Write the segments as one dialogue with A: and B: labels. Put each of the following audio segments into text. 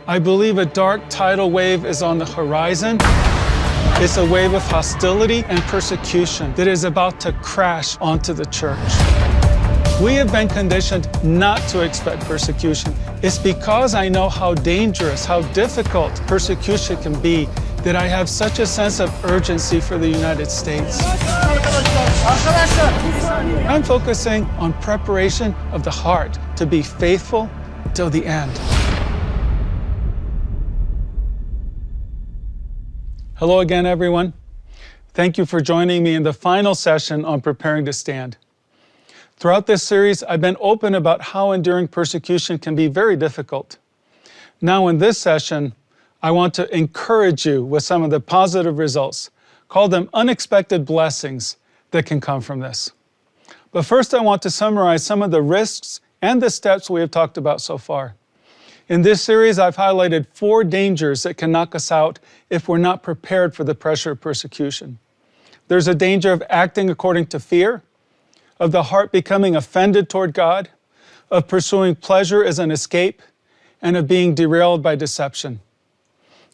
A: I believe a dark tidal wave is on the horizon. It's a wave of hostility and persecution that is about to crash onto the church. We have been conditioned not to expect persecution. It's because I know how dangerous, how difficult persecution can be that I have such a sense of urgency for the United States. I'm focusing on preparation of the heart to be faithful till the end. Hello again, everyone. Thank you for joining me in the final session on preparing to stand. Throughout this series, I've been open about how enduring persecution can be very difficult. Now in this session, I want to encourage you with some of the positive results, call them unexpected blessings that can come from this. But first, I want to summarize some of the risks and the steps we have talked about so far. In this series, I've highlighted 4 dangers that can knock us out if we're not prepared for the pressure of persecution. There's a danger of acting according to fear, of the heart becoming offended toward God, of pursuing pleasure as an escape, and of being derailed by deception.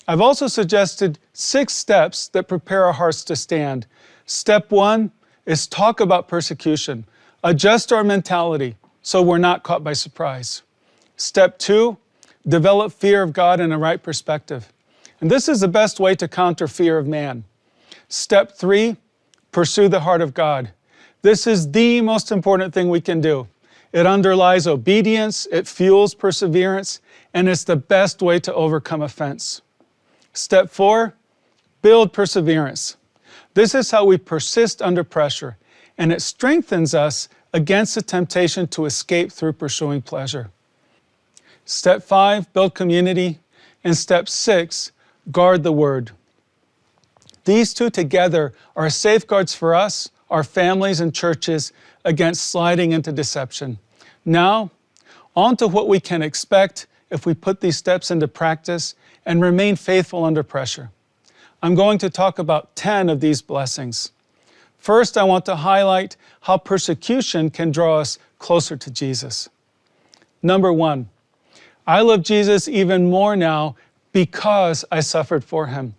A: I've also suggested 6 steps that prepare our hearts to stand. Step 1 is talk about persecution. Adjust our mentality so we're not caught by surprise. Step 2, develop fear of God in a right perspective. And this is the best way to counter fear of man. Step 3, pursue the heart of God. This is the most important thing we can do. It underlies obedience, it fuels perseverance, and it's the best way to overcome offense. Step 4, build perseverance. This is how we persist under pressure, and it strengthens us against the temptation to escape through pursuing pleasure. Step 5, build community. And step 6, guard the word. These 2 together are safeguards for us, our families and churches against sliding into deception. Now, on to what we can expect if we put these steps into practice and remain faithful under pressure. I'm going to talk about 10 of these blessings. First, I want to highlight how persecution can draw us closer to Jesus. Number 1, I love Jesus even more now because I suffered for him.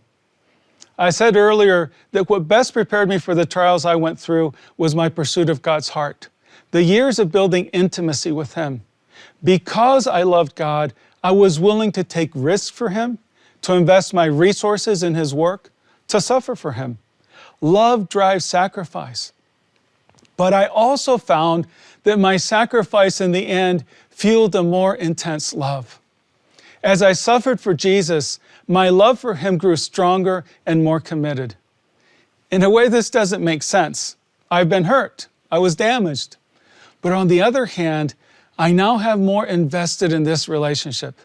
A: I said earlier that what best prepared me for the trials I went through was my pursuit of God's heart, the years of building intimacy with him. Because I loved God, I was willing to take risks for him, to invest my resources in his work, to suffer for him. Love drives sacrifice. But I also found that my sacrifice in the end fueled a more intense love. As I suffered for Jesus, my love for him grew stronger and more committed. In a way, this doesn't make sense. I've been hurt. I was damaged. But on the other hand, I now have more invested in this relationship.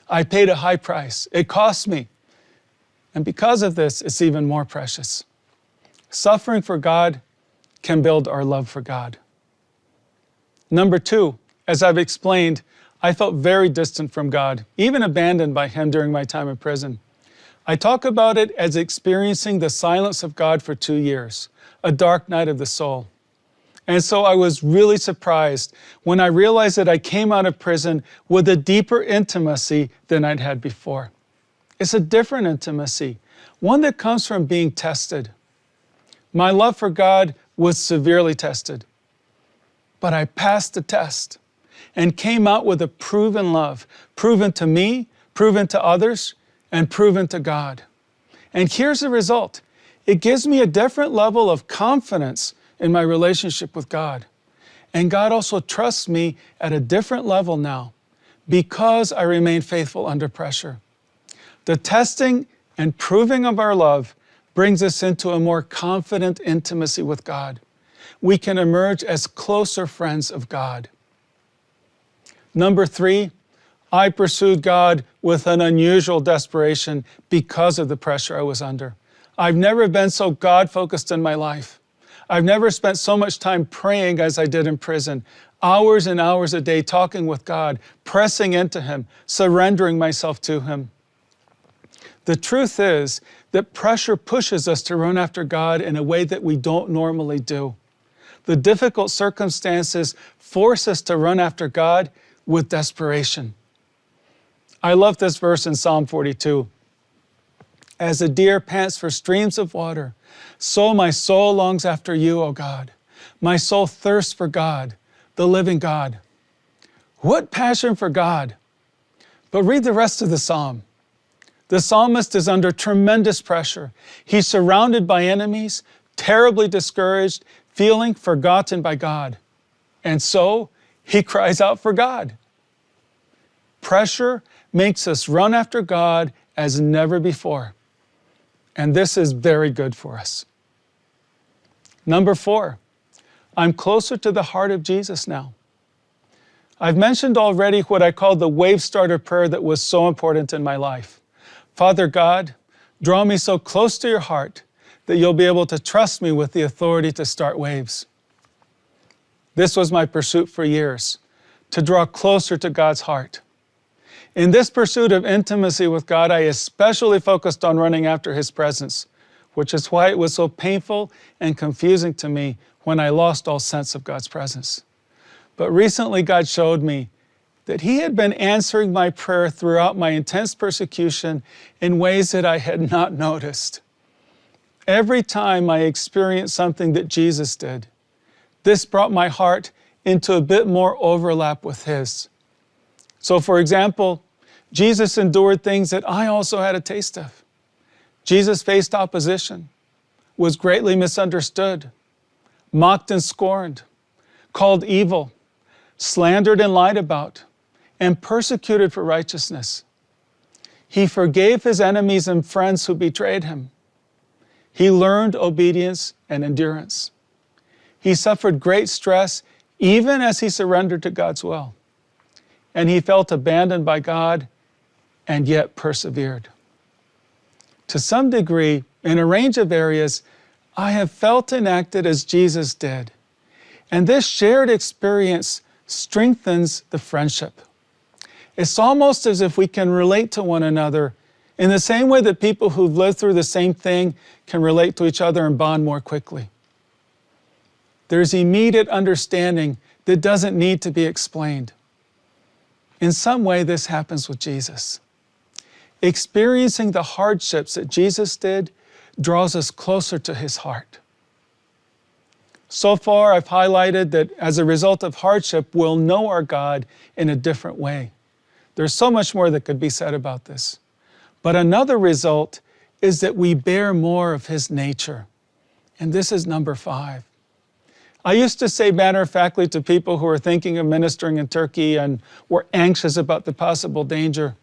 A: I paid a high price. It cost me. And because of this, it's even more precious. Suffering for God can build our love for God. Number 2, as I've explained, I felt very distant from God, even abandoned by him during my time in prison. I talk about it as experiencing the silence of God for 2 years, a dark night of the soul. And so I was really surprised when I realized that I came out of prison with a deeper intimacy than I'd had before. It's a different intimacy, one that comes from being tested. My love for God was severely tested, but I passed the test and came out with a proven love, proven to me, proven to others, and proven to God. And here's the result. It gives me a different level of confidence in my relationship with God. And God also trusts me at a different level now because I remain faithful under pressure. The testing and proving of our love brings us into a more confident intimacy with God. We can emerge as closer friends of God. Number 3, I pursued God with an unusual desperation because of the pressure I was under. I've never been so God-focused in my life. I've never spent so much time praying as I did in prison, hours and hours a day talking with God, pressing into him, surrendering myself to him. The truth is that pressure pushes us to run after God in a way that we don't normally do. The difficult circumstances force us to run after God with desperation. I love this verse in Psalm 42. As a deer pants for streams of water, so my soul longs after you, O God. My soul thirsts for God, the living God. What passion for God! But read the rest of the psalm. The psalmist is under tremendous pressure. He's surrounded by enemies, terribly discouraged, feeling forgotten by God. And so he cries out for God. Pressure makes us run after God as never before. And this is very good for us. Number 4, I'm closer to the heart of Jesus now. I've mentioned already what I call the wave starter prayer that was so important in my life. Father God, draw me so close to your heart that you'll be able to trust me with the authority to start waves. This was my pursuit for years, to draw closer to God's heart. In this pursuit of intimacy with God, I especially focused on running after His presence, which is why it was so painful and confusing to me when I lost all sense of God's presence. But recently God showed me that He had been answering my prayer throughout my intense persecution in ways that I had not noticed. Every time I experienced something that Jesus did, this brought my heart into a bit more overlap with His. So for example, Jesus endured things that I also had a taste of. Jesus faced opposition, was greatly misunderstood, mocked and scorned, called evil, slandered and lied about, and persecuted for righteousness. He forgave His enemies and friends who betrayed Him. He learned obedience and endurance. He suffered great stress even as He surrendered to God's will. And He felt abandoned by God and yet persevered. To some degree, in a range of areas, I have felt and acted as Jesus did. And this shared experience strengthens the friendship. It's almost as if we can relate to one another in the same way that people who've lived through the same thing can relate to each other and bond more quickly. There's immediate understanding that doesn't need to be explained. In some way, this happens with Jesus. Experiencing the hardships that Jesus did draws us closer to His heart. So far, I've highlighted that as a result of hardship, we'll know our God in a different way. There's so much more that could be said about this. But another result is that we bear more of His nature. And this is number 5. I used to say matter-of-factly to people who were thinking of ministering in Turkey and were anxious about the possible danger,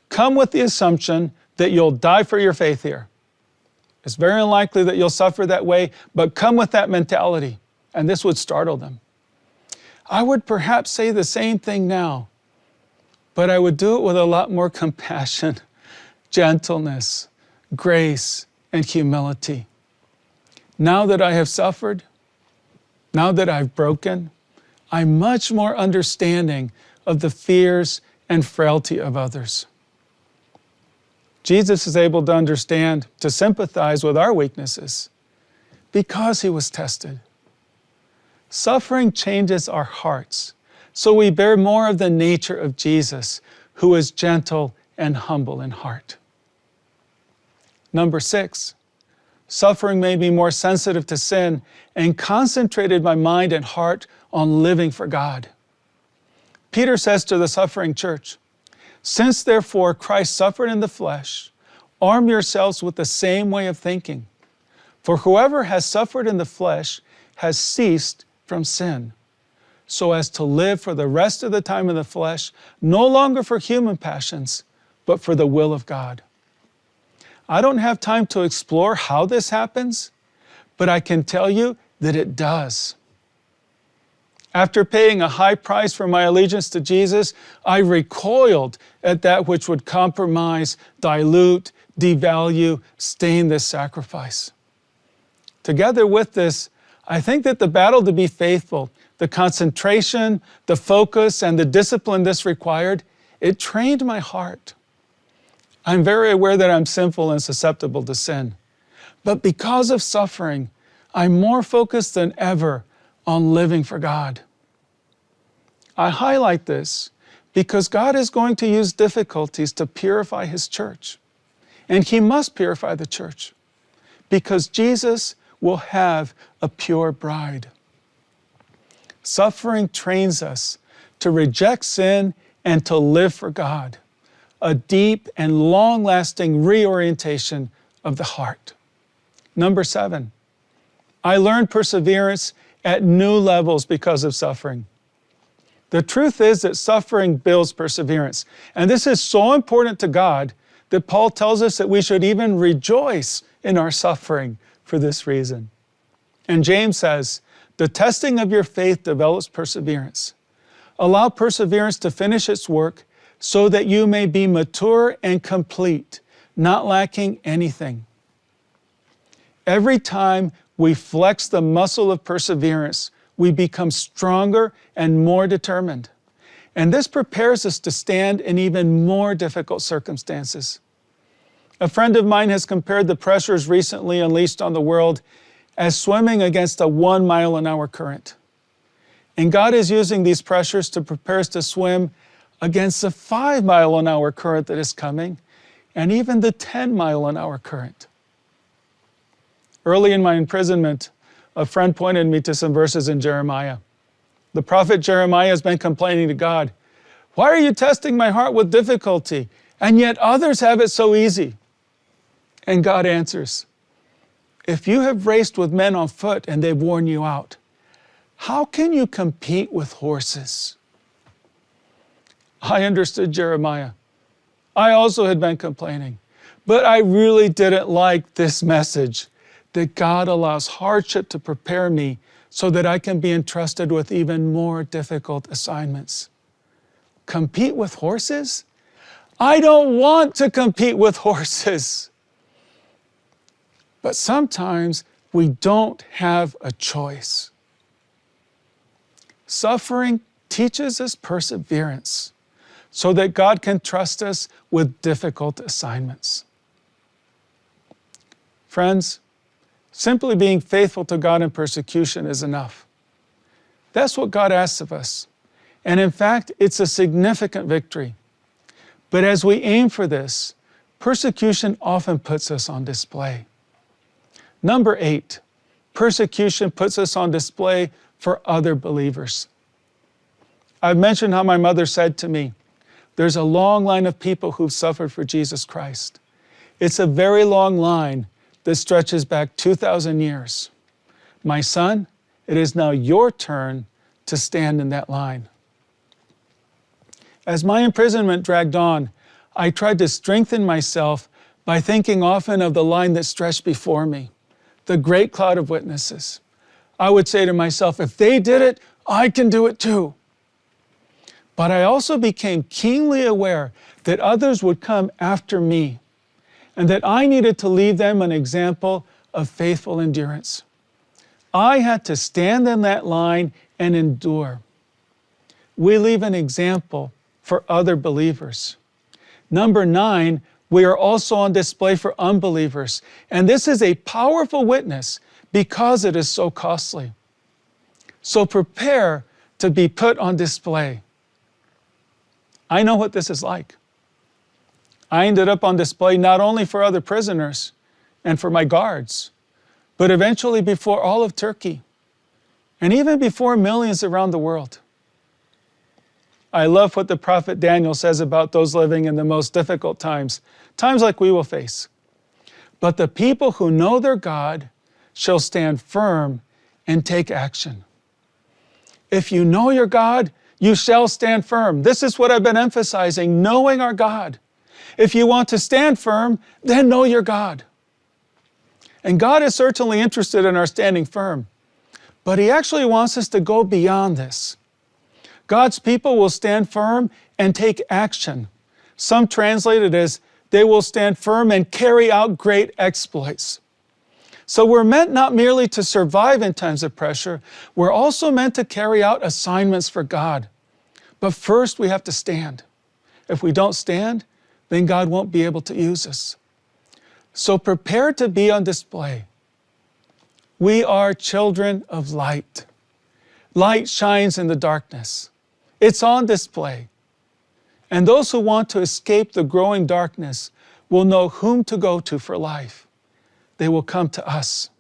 A: come with the assumption that you'll die for your faith here. It's very unlikely that you'll suffer that way, but come with that mentality, and this would startle them. I would perhaps say the same thing now, but I would do it with a lot more compassion, gentleness, grace, and humility. Now that I have suffered, now that I've broken, I'm much more understanding of the fears and frailty of others. Jesus is able to understand, to sympathize with our weaknesses because He was tested. Suffering changes our hearts, so we bear more of the nature of Jesus, who is gentle and humble in heart. Number 6, suffering made me more sensitive to sin and concentrated my mind and heart on living for God. Peter says to the suffering church, "Since therefore Christ suffered in the flesh, arm yourselves with the same way of thinking. For whoever has suffered in the flesh has ceased from sin, so as to live for the rest of the time in the flesh, no longer for human passions, but for the will of God." I don't have time to explore how this happens, but I can tell you that it does. After paying a high price for my allegiance to Jesus, I recoiled at that which would compromise, dilute, devalue, stain this sacrifice. Together with this, I think that the battle to be faithful, the concentration, the focus, and the discipline this required, it trained my heart. I'm very aware that I'm sinful and susceptible to sin. But because of suffering, I'm more focused than ever on living for God. I highlight this because God is going to use difficulties to purify His church. And He must purify the church because Jesus will have a pure bride. Suffering trains us to reject sin and to live for God, a deep and long-lasting reorientation of the heart. Number 7, I learned perseverance at new levels because of suffering. The truth is that suffering builds perseverance. And this is so important to God that Paul tells us that we should even rejoice in our suffering for this reason. And James says, the testing of your faith develops perseverance. Allow perseverance to finish its work so that you may be mature and complete, not lacking anything. Every time we flex the muscle of perseverance, we become stronger and more determined. And this prepares us to stand in even more difficult circumstances. A friend of mine has compared the pressures recently unleashed on the world as swimming against a 1-mile-an-hour current. And God is using these pressures to prepare us to swim against the 5-mile-an-hour current that is coming, and even the 10-mile-an-hour current. Early in my imprisonment, a friend pointed me to some verses in Jeremiah. The prophet Jeremiah has been complaining to God, "Why are you testing my heart with difficulty, and yet others have it so easy?" And God answers, "If you have raced with men on foot and they've worn you out, how can you compete with horses?" I understood Jeremiah. I also had been complaining, but I really didn't like this message that God allows hardship to prepare me so that I can be entrusted with even more difficult assignments. Compete with horses? I don't want to compete with horses. But sometimes we don't have a choice. Suffering teaches us perseverance so that God can trust us with difficult assignments. Friends, simply being faithful to God in persecution is enough. That's what God asks of us. And in fact, it's a significant victory. But as we aim for this, persecution often puts us on display. Number 8, persecution puts us on display for other believers. I've mentioned how my mother said to me, there's a long line of people who've suffered for Jesus Christ. It's a very long line that stretches back 2,000 years. My son, it is now your turn to stand in that line. As my imprisonment dragged on, I tried to strengthen myself by thinking often of the line that stretched before me, the great cloud of witnesses. I would say to myself, if they did it, I can do it too. But I also became keenly aware that others would come after me, and that I needed to leave them an example of faithful endurance. I had to stand in that line and endure. We leave an example for other believers. Number 9, we are also on display for unbelievers. And this is a powerful witness because it is so costly. So prepare to be put on display. I know what this is like. I ended up on display not only for other prisoners and for my guards, but eventually before all of Turkey, and even before millions around the world. I love what the prophet Daniel says about those living in the most difficult times, times like we will face. But the people who know their God shall stand firm and take action. If you know your God, you shall stand firm. This is what I've been emphasizing, knowing our God. If you want to stand firm, then know your God. And God is certainly interested in our standing firm, but He actually wants us to go beyond this. God's people will stand firm and take action. Some translate it as they will stand firm and carry out great exploits. So we're meant not merely to survive in times of pressure, we're also meant to carry out assignments for God. But first we have to stand. If we don't stand, then God won't be able to use us. So prepare to be on display. We are children of light. Light shines in the darkness. It's on display. And those who want to escape the growing darkness will know whom to go to for life. They will come to us.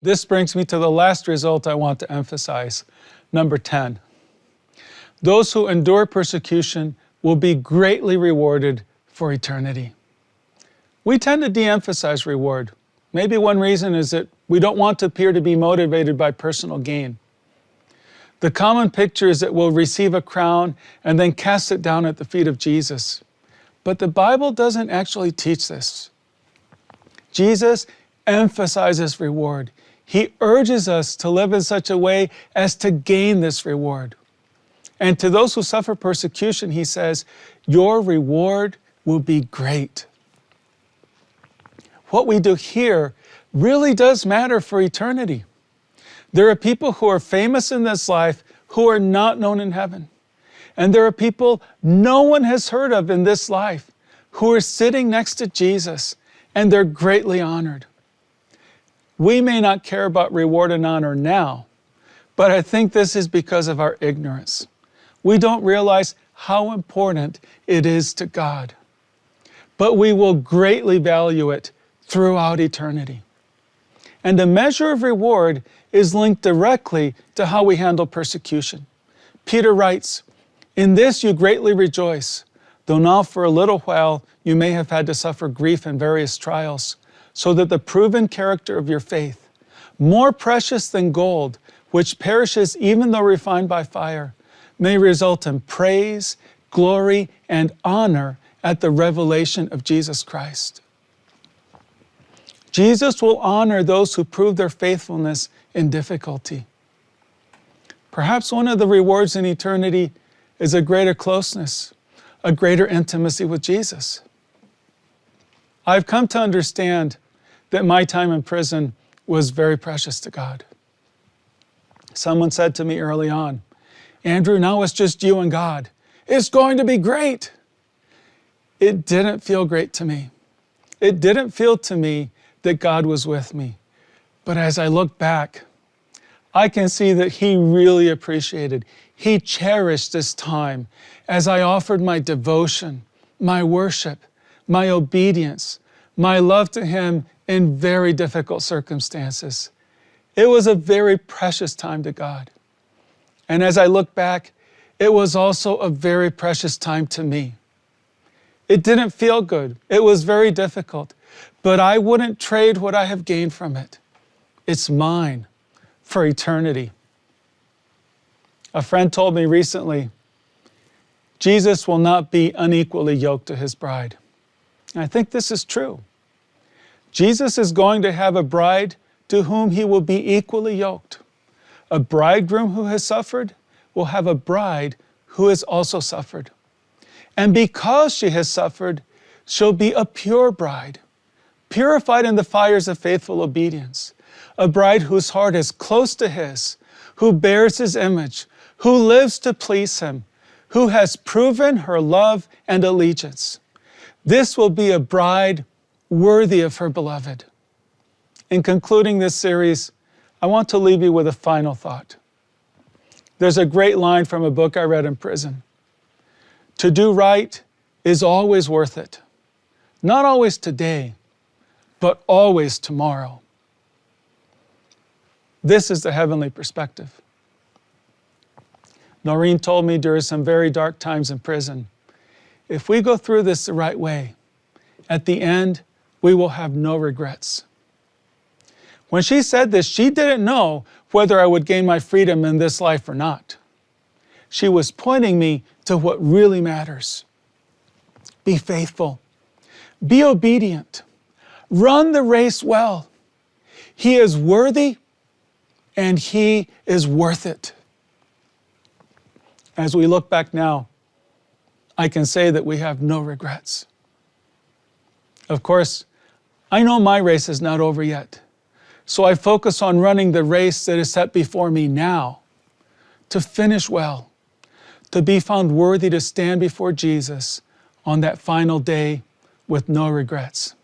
A: This brings me to the last result I want to emphasize, number 10. Those who endure persecution will be greatly rewarded for eternity. We tend to de-emphasize reward. Maybe one reason is that we don't want to appear to be motivated by personal gain. The common picture is that we'll receive a crown and then cast it down at the feet of Jesus. But the Bible doesn't actually teach this. Jesus emphasizes reward. He urges us to live in such a way as to gain this reward. And to those who suffer persecution, he says, your reward will be great. What we do here really does matter for eternity. There are people who are famous in this life who are not known in heaven. And there are people no one has heard of in this life who are sitting next to Jesus, and they're greatly honored. We may not care about reward and honor now, but I think this is because of our ignorance. We don't realize how important it is to God, but we will greatly value it throughout eternity. And the measure of reward is linked directly to how we handle persecution. Peter writes, "In this you greatly rejoice, though now for a little while you may have had to suffer grief in various trials, so that the proven character of your faith, more precious than gold, which perishes even though refined by fire, may result in praise, glory, and honor at the revelation of Jesus Christ." Jesus will honor those who prove their faithfulness in difficulty. Perhaps one of the rewards in eternity is a greater closeness, a greater intimacy with Jesus. I've come to understand that my time in prison was very precious to God. Someone said to me early on, "Andrew, now it's just you and God. It's going to be great." It didn't feel great to me. It didn't feel to me that God was with me. But as I look back, I can see that He really appreciated, He cherished this time as I offered my devotion, my worship, my obedience, my love to Him in very difficult circumstances. It was a very precious time to God. And as I look back, it was also a very precious time to me. It didn't feel good. It was very difficult. But I wouldn't trade what I have gained from it. It's mine for eternity. A friend told me recently, Jesus will not be unequally yoked to His bride. And I think this is true. Jesus is going to have a bride to whom He will be equally yoked. A bridegroom who has suffered will have a bride who has also suffered. And because she has suffered, she'll be a pure bride, purified in the fires of faithful obedience, a bride whose heart is close to His, who bears His image, who lives to please Him, who has proven her love and allegiance. This will be a bride worthy of her beloved. In concluding this series, I want to leave you with a final thought. There's a great line from a book I read in prison. To do right is always worth it. Not always today, but always tomorrow. This is the heavenly perspective. Noreen told me during some very dark times in prison, if we go through this the right way, at the end, we will have no regrets. When she said this, she didn't know whether I would gain my freedom in this life or not. She was pointing me to what really matters. Be faithful. Be obedient. Run the race well. He is worthy and He is worth it. As we look back now, I can say that we have no regrets. Of course, I know my race is not over yet, so I focus on running the race that is set before me now, to finish well, to be found worthy to stand before Jesus on that final day with no regrets.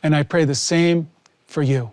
A: And I pray the same for you.